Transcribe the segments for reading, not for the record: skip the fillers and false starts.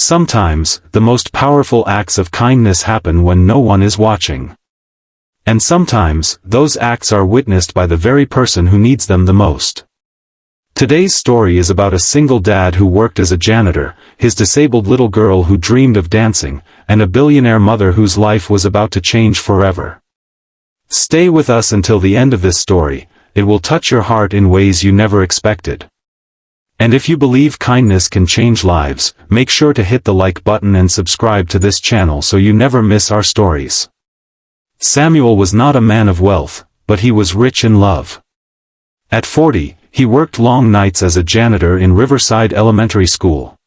Sometimes, the most powerful acts of kindness happen when no one is watching. And sometimes, those acts are witnessed by the very person who needs them the most. Today's story is about a single dad who worked as a janitor, his disabled little girl who dreamed of dancing, and a billionaire mother whose life was about to change forever. Stay with us until the end of this story. It will touch your heart in ways you never expected. And if you believe kindness can change lives, make sure to hit the like button and subscribe to this channel so you never miss our stories. Samuel was not a man of wealth, but he was rich in love. At 40, he worked long nights as a janitor in Riverside Elementary School.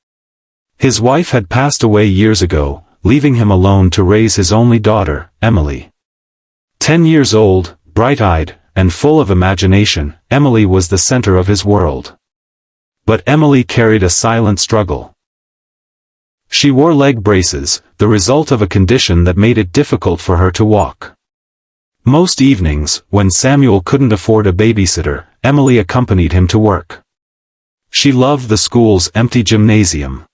His wife had passed away years ago, leaving him alone to raise his only daughter, Emily. 10 years old, bright-eyed, and full of imagination, Emily was the center of his world. But Emily carried a silent struggle. She wore leg braces, the result of a condition that made it difficult for her to walk. Most evenings, when Samuel couldn't afford a babysitter, Emily accompanied him to work. She loved the school's empty gymnasium.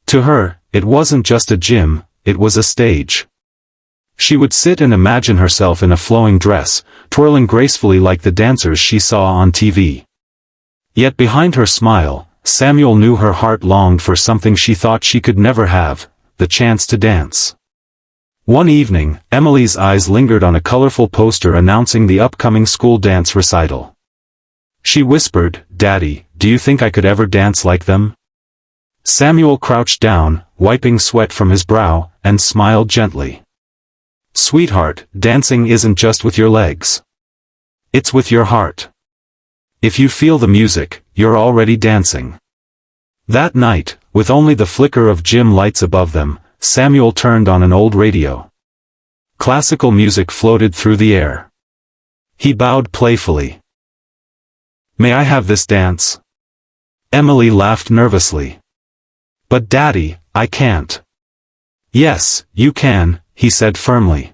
To her, it wasn't just a gym, it was a stage. She would sit and imagine herself in a flowing dress, twirling gracefully like the dancers she saw on TV. Yet behind her smile, Samuel knew her heart longed for something she thought she could never have, the chance to dance. One evening, Emily's eyes lingered on a colorful poster announcing the upcoming school dance recital. She whispered, "Daddy, do you think I could ever dance like them?" Samuel crouched down, wiping sweat from his brow, and smiled gently. "Sweetheart, dancing isn't just with your legs. It's with your heart. If you feel the music, you're already dancing." That night, with only the flicker of gym lights above them, Samuel turned on an old radio. Classical music floated through the air. He bowed playfully. "May I have this dance?" Emily laughed nervously. "But Daddy, I can't." "Yes, you can," he said firmly.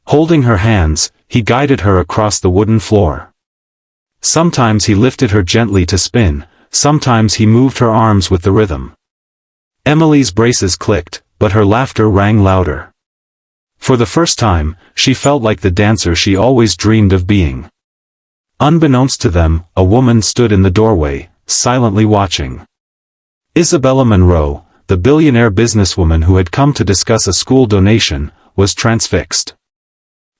Holding her hands, he guided her across the wooden floor. Sometimes he lifted her gently to spin, sometimes he moved her arms with the rhythm. Emily's braces clicked, but her laughter rang louder. For the first time, she felt like the dancer she always dreamed of being. Unbeknownst to them, a woman stood in the doorway, silently watching. Isabella Monroe, the billionaire businesswoman who had come to discuss a school donation, was transfixed.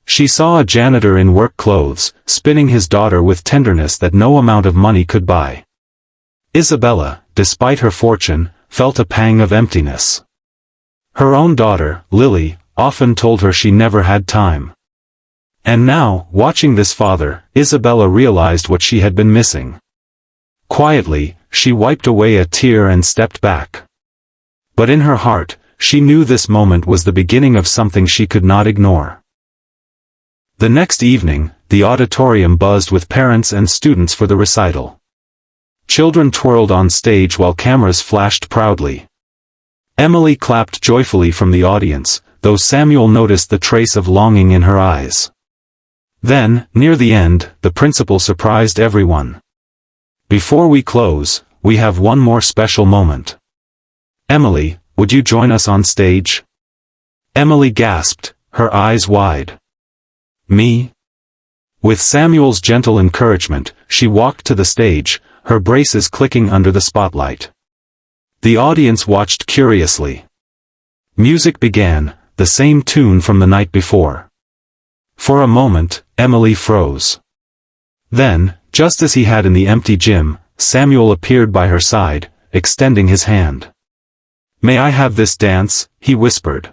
She saw a janitor in work clothes, spinning his daughter with tenderness that no amount of money could buy. Isabella, despite her fortune, felt a pang of emptiness. Her own daughter, Lily, often told her she never had time. And now, watching this father, Isabella realized what she had been missing. Quietly, she wiped away a tear and stepped back. But in her heart, she knew this moment was the beginning of something she could not ignore. The next evening, the auditorium buzzed with parents and students for the recital. Children twirled on stage while cameras flashed proudly. Emily clapped joyfully from the audience, though Samuel noticed the trace of longing in her eyes. Then, near the end, the principal surprised everyone. "Before we close, we have one more special moment. Emily, would you join us on stage?" Emily gasped, her eyes wide. "Me?" With Samuel's gentle encouragement, she walked to the stage, her braces clicking under the spotlight. The audience watched curiously. Music began, the same tune from the night before. For a moment, Emily froze. Then, just as he had in the empty gym, Samuel appeared by her side, extending his hand. "May I have this dance?" he whispered.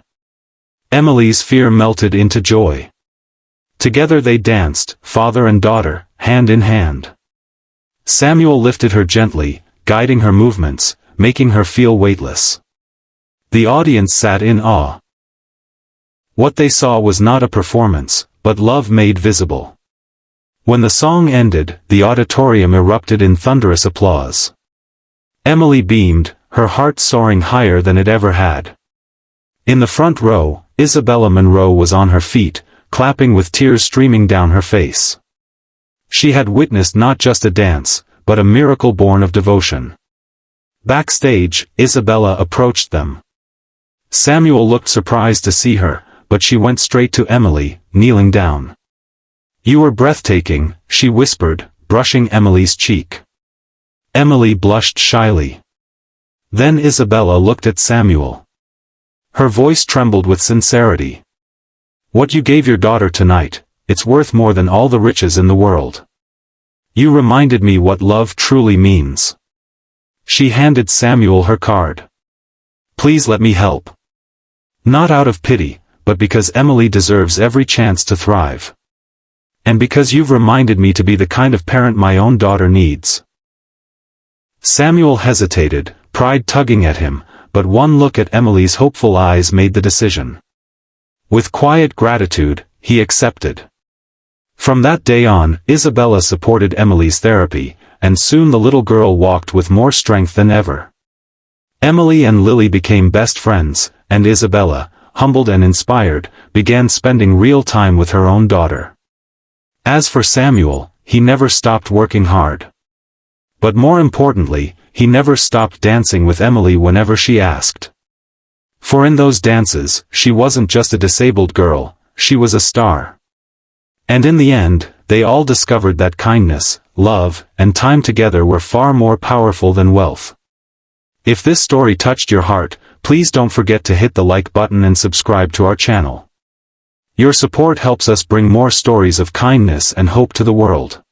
Emily's fear melted into joy. Together they danced, father and daughter, hand in hand. Samuel lifted her gently, guiding her movements, making her feel weightless. The audience sat in awe. What they saw was not a performance, but love made visible. When the song ended, the auditorium erupted in thunderous applause. Emily beamed, her heart soaring higher than it ever had. In the front row, Isabella Monroe was on her feet, clapping with tears streaming down her face. She had witnessed not just a dance, but a miracle born of devotion. Backstage, Isabella approached them. Samuel looked surprised to see her, but she went straight to Emily, kneeling down. "You are breathtaking," she whispered, brushing Emily's cheek. Emily blushed shyly. Then Isabella looked at Samuel. Her voice trembled with sincerity. "What you gave your daughter tonight, it's worth more than all the riches in the world. You reminded me what love truly means." She handed Samuel her card. "Please let me help. Not out of pity, but because Emily deserves every chance to thrive. And because you've reminded me to be the kind of parent my own daughter needs." Samuel hesitated, pride tugging at him, but one look at Emily's hopeful eyes made the decision. With quiet gratitude, he accepted. From that day on, Isabella supported Emily's therapy, and soon the little girl walked with more strength than ever. Emily and Lily became best friends, and Isabella, humbled and inspired, began spending real time with her own daughter. As for Samuel, he never stopped working hard. But more importantly, he never stopped dancing with Emily whenever she asked. For in those dances, she wasn't just a disabled girl, she was a star. And in the end, they all discovered that kindness, love, and time together were far more powerful than wealth. If this story touched your heart, please don't forget to hit the like button and subscribe to our channel. Your support helps us bring more stories of kindness and hope to the world.